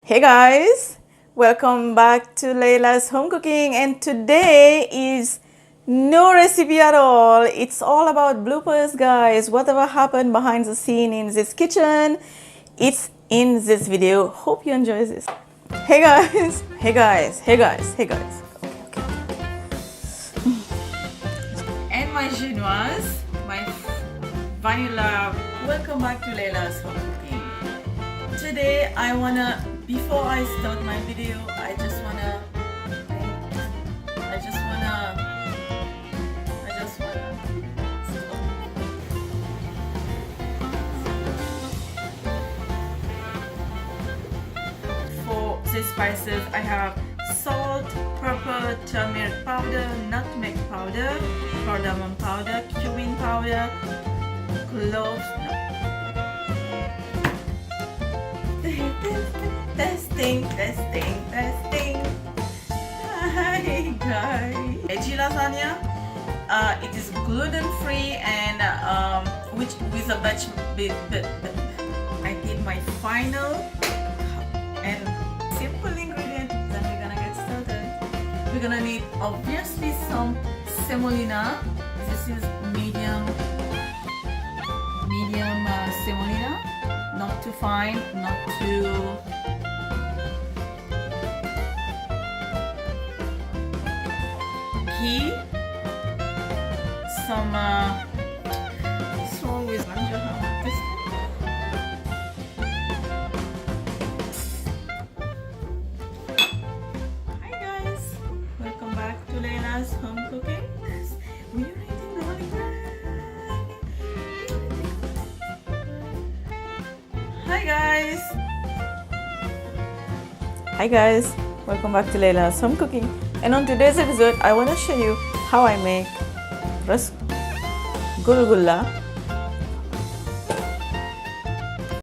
Hey guys, welcome back to Laila's home cooking, and today is no recipe at all. It's all about bloopers, guys. Whatever happened behind the scene in this kitchen, it's in this video. Hope you enjoy this. Hey guys, hey guys, hey guys, hey guys. And my Genoise, my vanilla. Welcome back to Laila's home cooking. Today I wanna, before I start my video, I just wanna for the spices I have salt, pepper, turmeric powder, nutmeg powder, cardamom powder, cumin powder, cloves. Testing. Hi guys. Veggie lasagna. It is gluten free and which with a batch. I did my final and simple ingredient. Then we're gonna get started. We're gonna need obviously some semolina. This is medium semolina. Not too fine, not too ghee, some what's wrong with this? Hi guys, welcome back to Laila's home cooking. Were you reading the holy bread? Hi guys, welcome back to Laila's home cooking, and on today's episode I want to show you how I make gulgulla